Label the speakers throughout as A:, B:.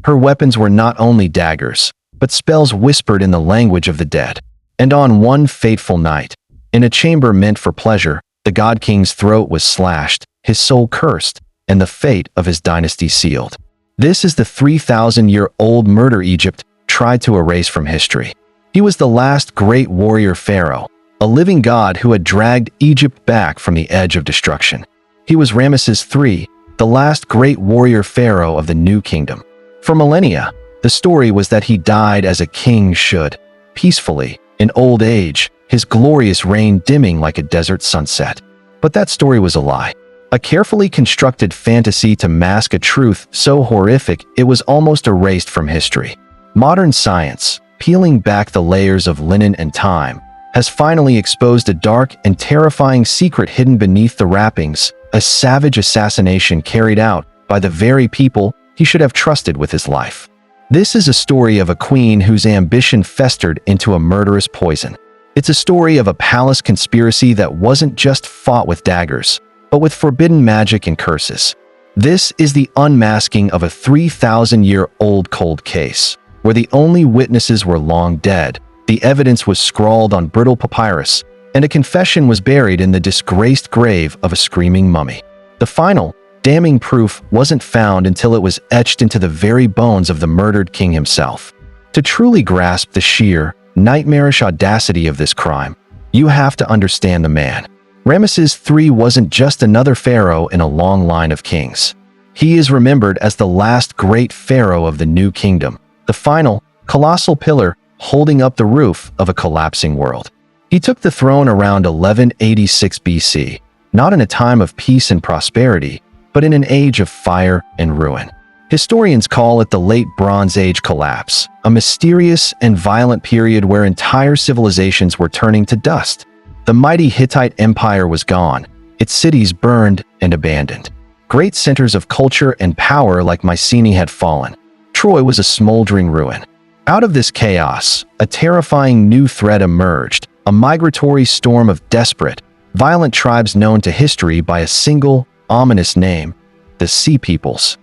A: Her weapons were not only daggers, but spells whispered in the language of the dead. And on one fateful night, in a chamber meant for pleasure, the God King's throat was slashed, his soul cursed, and the fate of his dynasty sealed. This is the 3,000-year-old murder Egypt tried to erase from history. He was the last great warrior pharaoh, a living god who had dragged Egypt back from the edge of destruction. He was Ramesses III, the last great warrior pharaoh of the New Kingdom. For millennia, the story was that he died as a king should, peacefully, in old age, his glorious reign dimming like a desert sunset. But that story was a lie. A carefully constructed fantasy to mask a truth so horrific it was almost erased from history. Modern science, peeling back the layers of linen and time, has finally exposed a dark and terrifying secret hidden beneath the wrappings, a savage assassination carried out by the very people he should have trusted with his life. This is a story of a queen whose ambition festered into a murderous poison. It's a story of a palace conspiracy that wasn't just fought with daggers, but with forbidden magic and curses. This is the unmasking of a 3,000-year-old cold case, where the only witnesses were long dead, the evidence was scrawled on brittle papyrus, and a confession was buried in the disgraced grave of a screaming mummy. The final, damning proof wasn't found until it was etched into the very bones of the murdered king himself. To truly grasp the sheer, nightmarish audacity of this crime, you have to understand the man. Ramesses III wasn't just another pharaoh in a long line of kings. He is remembered as the last great pharaoh of the New Kingdom, the final, colossal pillar holding up the roof of a collapsing world. He took the throne around 1186 BC, not in a time of peace and prosperity, but in an age of fire and ruin. Historians call it the Late Bronze Age collapse, a mysterious and violent period where entire civilizations were turning to dust. The mighty Hittite Empire was gone, its cities burned and abandoned. Great centers of culture and power like Mycenae had fallen. Troy was a smoldering ruin. Out of this chaos, a terrifying new threat emerged, a migratory storm of desperate, violent tribes known to history by a single, ominous name, the Sea Peoples.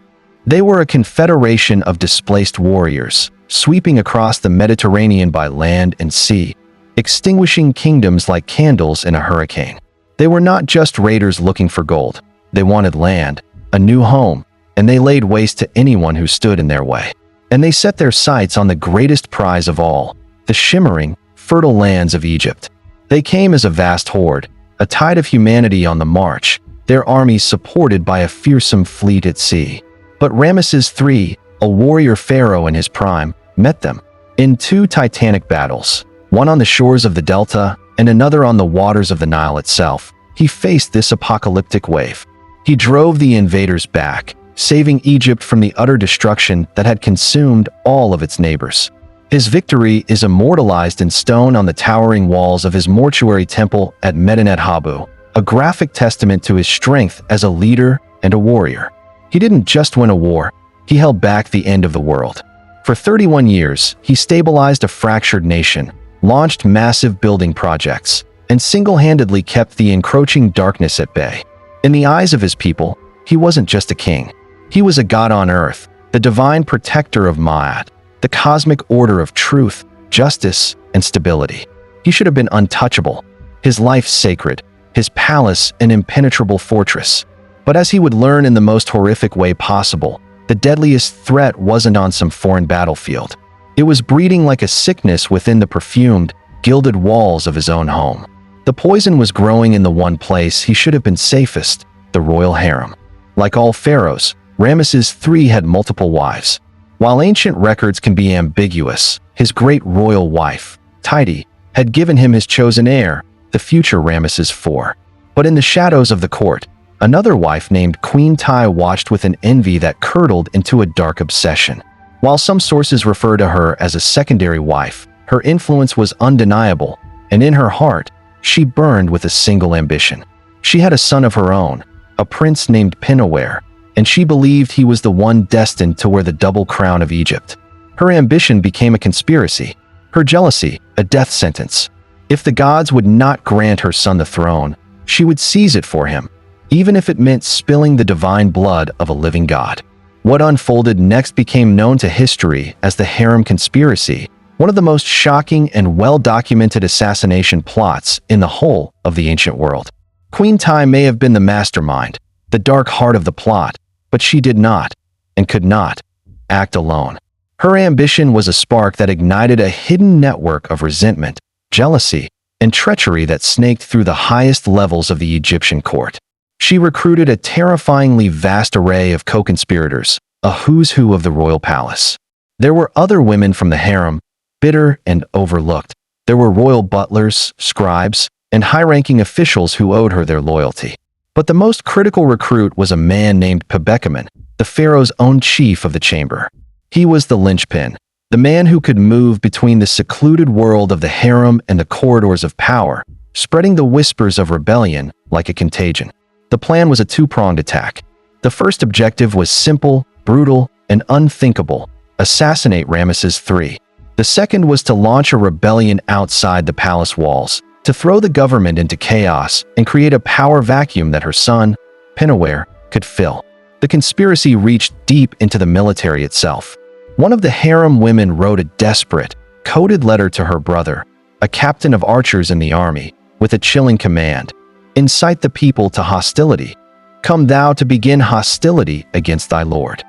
A: They were a confederation of displaced warriors, sweeping across the Mediterranean by land and sea, extinguishing kingdoms like candles in a hurricane. They were not just raiders looking for gold. They wanted land, a new home, and they laid waste to anyone who stood in their way. And they set their sights on the greatest prize of all, the shimmering, fertile lands of Egypt. They came as a vast horde, a tide of humanity on the march, their armies supported by a fearsome fleet at sea. But Ramesses III, a warrior pharaoh in his prime, met them. In two titanic battles, one on the shores of the Delta and another on the waters of the Nile itself, he faced this apocalyptic wave. He drove the invaders back, saving Egypt from the utter destruction that had consumed all of its neighbors. His victory is immortalized in stone on the towering walls of his mortuary temple at Medinet Habu, a graphic testament to his strength as a leader and a warrior. He didn't just win a war, he held back the end of the world. For 31 years, he stabilized a fractured nation, launched massive building projects, and single-handedly kept the encroaching darkness at bay. In the eyes of his people, he wasn't just a king. He was a god on earth, the divine protector of Ma'at, the cosmic order of truth, justice, and stability. He should have been untouchable, his life sacred, his palace an impenetrable fortress. But as he would learn in the most horrific way possible, the deadliest threat wasn't on some foreign battlefield. It was breeding like a sickness within the perfumed, gilded walls of his own home. The poison was growing in the one place he should have been safest, the royal harem. Like all pharaohs, Ramesses III had multiple wives. While ancient records can be ambiguous, his great royal wife, Tiye, had given him his chosen heir, the future Ramesses IV. But in the shadows of the court, another wife named Queen Tiye watched with an envy that curdled into a dark obsession. While some sources refer to her as a secondary wife, her influence was undeniable, and in her heart, she burned with a single ambition. She had a son of her own, a prince named Pinaware, and she believed he was the one destined to wear the double crown of Egypt. Her ambition became a conspiracy, her jealousy a death sentence. If the gods would not grant her son the throne, she would seize it for him, even if it meant spilling the divine blood of a living god. What unfolded next became known to history as the Harem Conspiracy, one of the most shocking and well-documented assassination plots in the whole of the ancient world. Queen Tiye may have been the mastermind, the dark heart of the plot, but she did not, and could not, act alone. Her ambition was a spark that ignited a hidden network of resentment, jealousy, and treachery that snaked through the highest levels of the Egyptian court. She recruited a terrifyingly vast array of co-conspirators, a who's who of the royal palace. There were other women from the harem, bitter and overlooked. There were royal butlers, scribes, and high-ranking officials who owed her their loyalty. But the most critical recruit was a man named Pebekamen, the pharaoh's own chief of the chamber. He was the linchpin, the man who could move between the secluded world of the harem and the corridors of power, spreading the whispers of rebellion like a contagion. The plan was a two-pronged attack. The first objective was simple, brutal, and unthinkable: assassinate Ramesses III. The second was to launch a rebellion outside the palace walls, to throw the government into chaos and create a power vacuum that her son, Penaware, could fill. The conspiracy reached deep into the military itself. One of the harem women wrote a desperate, coded letter to her brother, a captain of archers in the army, with a chilling command: incite the people to hostility. Come thou to begin hostility against thy lord.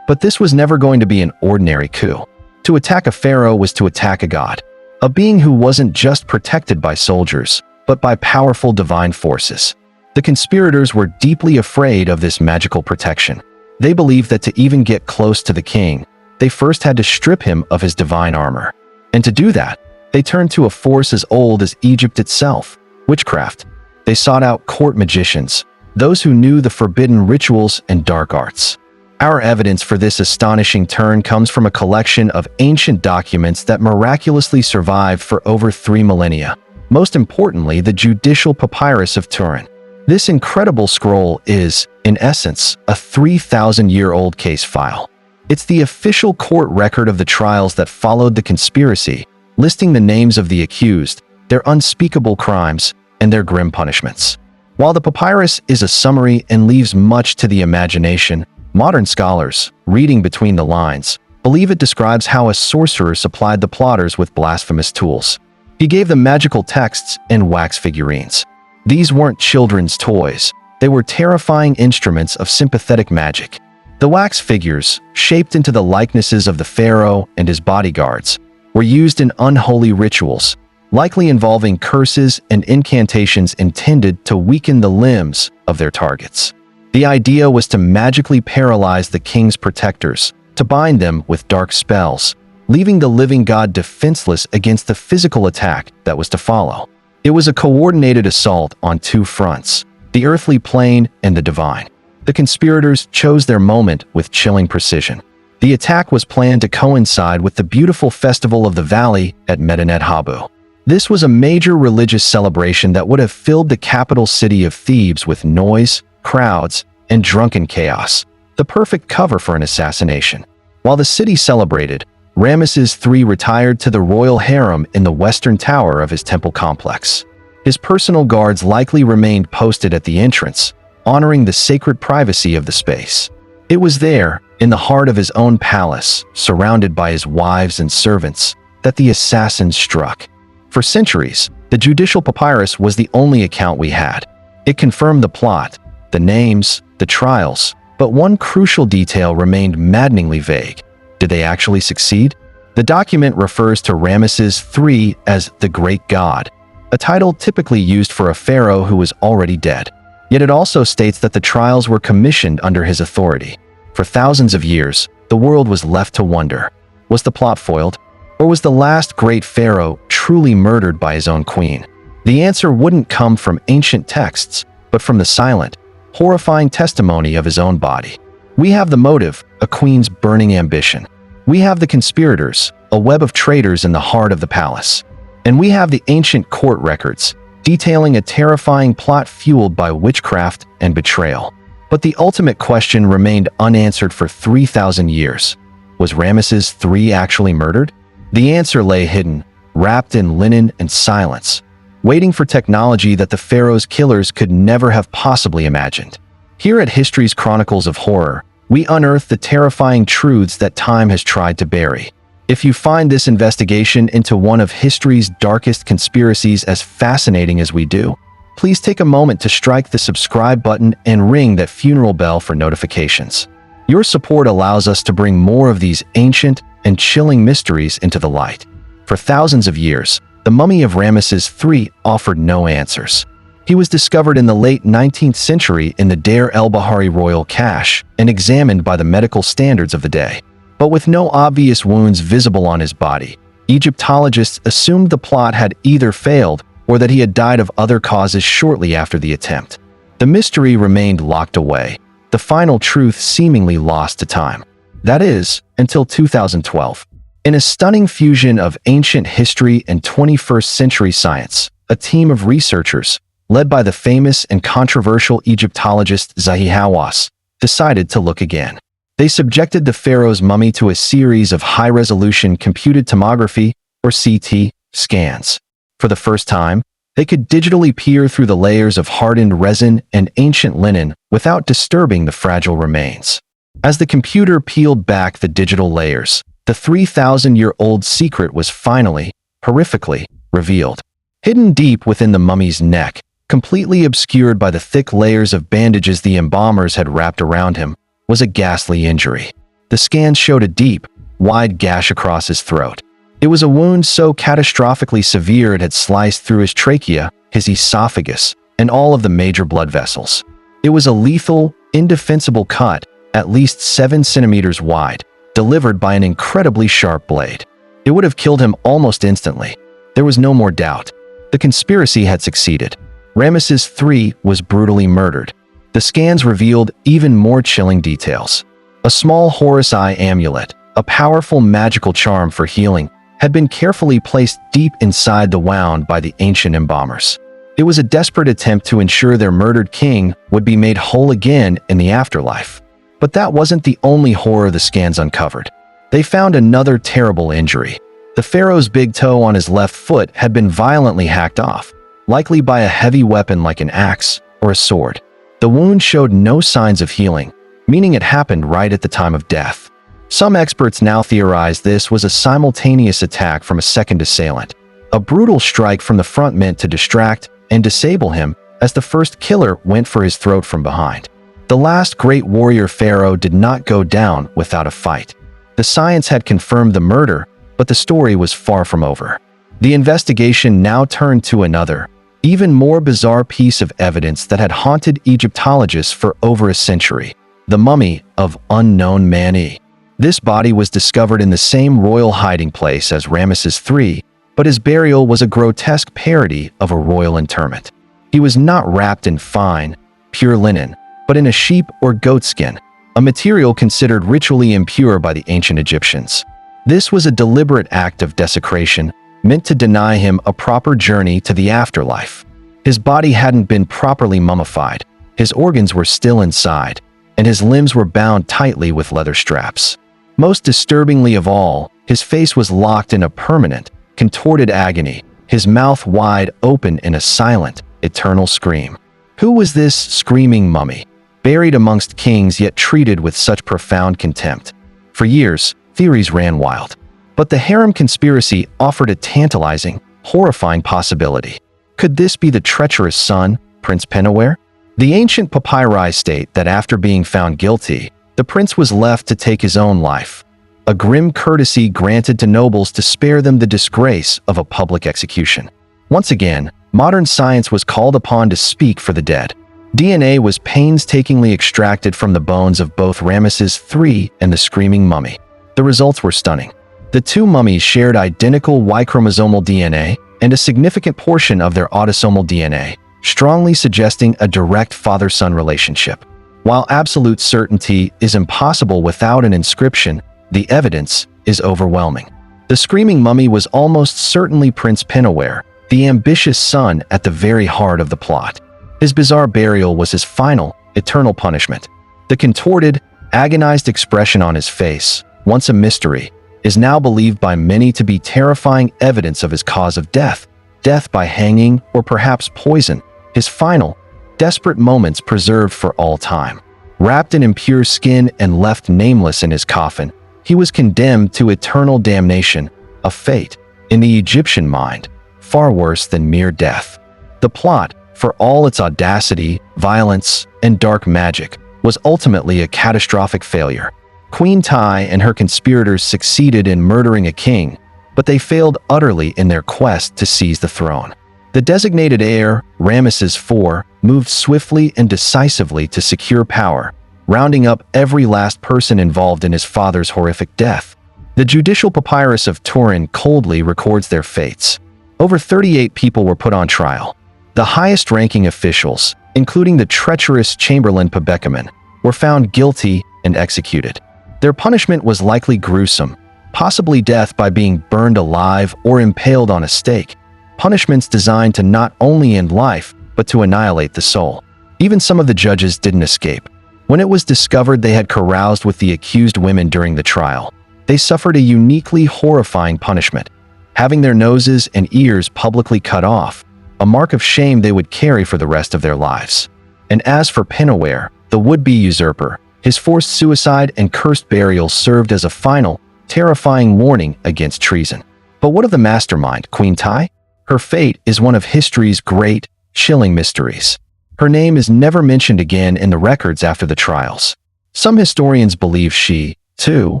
A: But this was never going to be an ordinary coup. To attack a pharaoh was to attack a god, a being who wasn't just protected by soldiers, but by powerful divine forces. The conspirators were deeply afraid of this magical protection. They believed that to even get close to the king, they first had to strip him of his divine armor. And to do that, they turned to a force as old as Egypt itself: witchcraft. They sought out court magicians, those who knew the forbidden rituals and dark arts. Our evidence for this astonishing turn comes from a collection of ancient documents that miraculously survived for over 3 millennia. Most importantly, the judicial papyrus of Turin. This incredible scroll is, in essence, a 3,000-year-old case file. It's the official court record of the trials that followed the conspiracy, listing the names of the accused, their unspeakable crimes, and their grim punishments. While the papyrus is a summary and leaves much to the imagination, modern scholars, reading between the lines, believe it describes how a sorcerer supplied the plotters with blasphemous tools. He gave them magical texts and wax figurines. These weren't children's toys. They were terrifying instruments of sympathetic magic. The wax figures, shaped into the likenesses of the pharaoh and his bodyguards, were used in unholy rituals, likely involving curses and incantations intended to weaken the limbs of their targets. The idea was to magically paralyze the king's protectors, to bind them with dark spells, leaving the living god defenseless against the physical attack that was to follow. It was a coordinated assault on 2 fronts: the earthly plane and the divine. The conspirators chose their moment with chilling precision. The attack was planned to coincide with the beautiful festival of the valley at Medinet Habu. This was a major religious celebration that would have filled the capital city of Thebes with noise, crowds, and drunken chaos, the perfect cover for an assassination. While the city celebrated, Ramesses III retired to the royal harem in the western tower of his temple complex. His personal guards likely remained posted at the entrance, honoring the sacred privacy of the space. It was there, in the heart of his own palace, surrounded by his wives and servants, that the assassins struck. For centuries, the judicial papyrus was the only account we had. It confirmed the plot, the names, the trials, but one crucial detail remained maddeningly vague. Did they actually succeed? The document refers to Ramesses III as the Great God, a title typically used for a pharaoh who was already dead. Yet it also states that the trials were commissioned under his authority. For thousands of years, the world was left to wonder: was the plot foiled? Or was the last great pharaoh truly murdered by his own queen? The answer wouldn't come from ancient texts, but from the silent, horrifying testimony of his own body. We have the motive, a queen's burning ambition. We have the conspirators, a web of traitors in the heart of the palace. And we have the ancient court records, detailing a terrifying plot fueled by witchcraft and betrayal. But the ultimate question remained unanswered for 3,000 years. Was Ramesses III actually murdered? The answer lay hidden, wrapped in linen and silence, waiting for technology that the pharaoh's killers could never have possibly imagined. Here at History's Chronicles of Horror, we unearth the terrifying truths that time has tried to bury. If you find this investigation into one of history's darkest conspiracies as fascinating as we do, please take a moment to strike the subscribe button and ring that funeral bell for notifications. Your support allows us to bring more of these ancient and chilling mysteries into the light. For thousands of years, the mummy of Ramesses III offered no answers. He was discovered in the late 19th century in the Deir el-Bahari royal cache and examined by the medical standards of the day. But with no obvious wounds visible on his body, Egyptologists assumed the plot had either failed or that he had died of other causes shortly after the attempt. The mystery remained locked away, the final truth seemingly lost to time. That is, until 2012. In a stunning fusion of ancient history and 21st century science, a team of researchers, led by the famous and controversial Egyptologist Zahi Hawass, decided to look again. They subjected the pharaoh's mummy to a series of high-resolution computed tomography, or CT, scans. For the first time, they could digitally peer through the layers of hardened resin and ancient linen without disturbing the fragile remains. As the computer peeled back the digital layers, the 3,000-year-old secret was finally, horrifically, revealed. Hidden deep within the mummy's neck, completely obscured by the thick layers of bandages the embalmers had wrapped around him, was a ghastly injury. The scans showed a deep, wide gash across his throat. It was a wound so catastrophically severe it had sliced through his trachea, his esophagus, and all of the major blood vessels. It was a lethal, indefensible cut, at least 7 centimeters wide, delivered by an incredibly sharp blade. It would have killed him almost instantly. There was no more doubt. The conspiracy had succeeded. Ramesses III was brutally murdered. The scans revealed even more chilling details. A small Horus Eye amulet, a powerful magical charm for healing, had been carefully placed deep inside the wound by the ancient embalmers. It was a desperate attempt to ensure their murdered king would be made whole again in the afterlife. But that wasn't the only horror the scans uncovered. They found another terrible injury. The pharaoh's big toe on his left foot had been violently hacked off, likely by a heavy weapon like an axe or a sword. The wound showed no signs of healing, meaning it happened right at the time of death. Some experts now theorize this was a simultaneous attack from a second assailant. A brutal strike from the front meant to distract and disable him, as the first killer went for his throat from behind. The last great warrior pharaoh did not go down without a fight. The science had confirmed the murder, but the story was far from over. The investigation now turned to another, even more bizarre piece of evidence that had haunted Egyptologists for over a century: the mummy of unknown Mani. This body was discovered in the same royal hiding place as Ramesses III, but his burial was a grotesque parody of a royal interment. He was not wrapped in fine, pure linen, but in a sheep or goat skin, a material considered ritually impure by the ancient Egyptians. This was a deliberate act of desecration, meant to deny him a proper journey to the afterlife. His body hadn't been properly mummified, his organs were still inside, and his limbs were bound tightly with leather straps. Most disturbingly of all, his face was locked in a permanent, contorted agony, his mouth wide open in a silent, eternal scream. Who was this screaming mummy, buried amongst kings yet treated with such profound contempt? For years, theories ran wild. But the Harem Conspiracy offered a tantalizing, horrifying possibility. Could this be the treacherous son, Prince Penaware? The ancient papyri state that after being found guilty, the prince was left to take his own life, a grim courtesy granted to nobles to spare them the disgrace of a public execution. Once again, modern science was called upon to speak for the dead. DNA was painstakingly extracted from the bones of both Ramesses III and the screaming mummy. The results were stunning. The two mummies shared identical Y-chromosomal DNA and a significant portion of their autosomal DNA, strongly suggesting a direct father-son relationship. While absolute certainty is impossible without an inscription, the evidence is overwhelming. The screaming mummy was almost certainly Prince Penaware, the ambitious son at the very heart of the plot. His bizarre burial was his final, eternal punishment. The contorted, agonized expression on his face, once a mystery, is now believed by many to be terrifying evidence of his cause of death, death by hanging or perhaps poison, his final, desperate moments preserved for all time. Wrapped in impure skin and left nameless in his coffin, he was condemned to eternal damnation, a fate, in the Egyptian mind, far worse than mere death. The plot, for all its audacity, violence, and dark magic, was ultimately a catastrophic failure. Queen Tiye and her conspirators succeeded in murdering a king, but they failed utterly in their quest to seize the throne. The designated heir, Ramesses IV, moved swiftly and decisively to secure power, rounding up every last person involved in his father's horrific death. The judicial papyrus of Turin coldly records their fates. Over 38 people were put on trial. The highest-ranking officials, including the treacherous Chamberlain Pebekamen, were found guilty and executed. Their punishment was likely gruesome, possibly death by being burned alive or impaled on a stake, punishments designed to not only end life, but to annihilate the soul. Even some of the judges didn't escape. When it was discovered they had caroused with the accused women during the trial, they suffered a uniquely horrifying punishment, having their noses and ears publicly cut off, a mark of shame they would carry for the rest of their lives. And as for Pinaware, the would-be usurper, his forced suicide and cursed burial served as a final, terrifying warning against treason. But what of the mastermind, Queen Tiye? Her fate is one of history's great, chilling mysteries. Her name is never mentioned again in the records after the trials. Some historians believe she, too,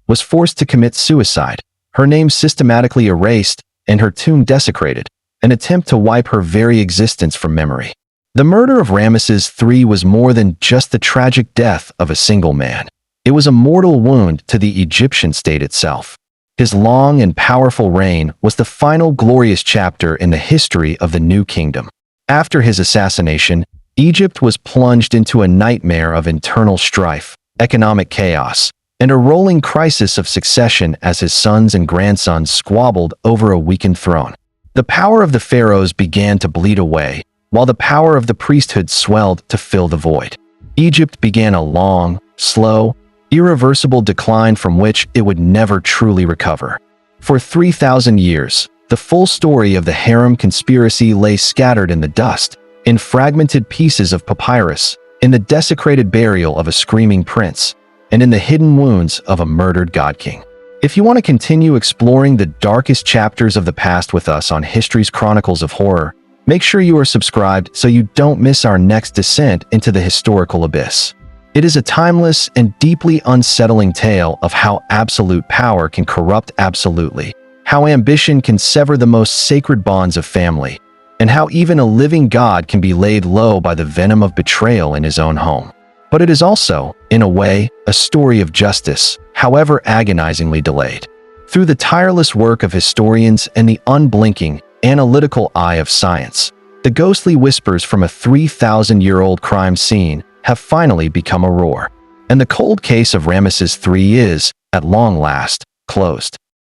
A: was forced to commit suicide, her name systematically erased and her tomb desecrated, an attempt to wipe her very existence from memory. The murder of Ramesses III was more than just the tragic death of a single man. It was a mortal wound to the Egyptian state itself. His long and powerful reign was the final glorious chapter in the history of the New Kingdom. After his assassination, Egypt was plunged into a nightmare of internal strife, economic chaos, and a rolling crisis of succession as his sons and grandsons squabbled over a weakened throne. The power of the pharaohs began to bleed away, while the power of the priesthood swelled to fill the void. Egypt began a long, slow, irreversible decline from which it would never truly recover. For 3,000 years, the full story of the Harem Conspiracy lay scattered in the dust, in fragmented pieces of papyrus, in the desecrated burial of a screaming prince, and in the hidden wounds of a murdered god-king. If you want to continue exploring the darkest chapters of the past with us on history's Chronicles of Horror, make sure you are subscribed so you don't miss our next descent into the historical abyss. It is a timeless and deeply unsettling tale of how absolute power can corrupt absolutely, how ambition can sever the most sacred bonds of family, and how even a living god can be laid low by the venom of betrayal in his own home. But it is also, in a way, a story of justice, however agonizingly delayed. Through the tireless work of historians and the unblinking, analytical eye of science, the ghostly whispers from a 3,000-year-old crime scene have finally become a roar. And the cold case of Ramesses III is, at long last, closed.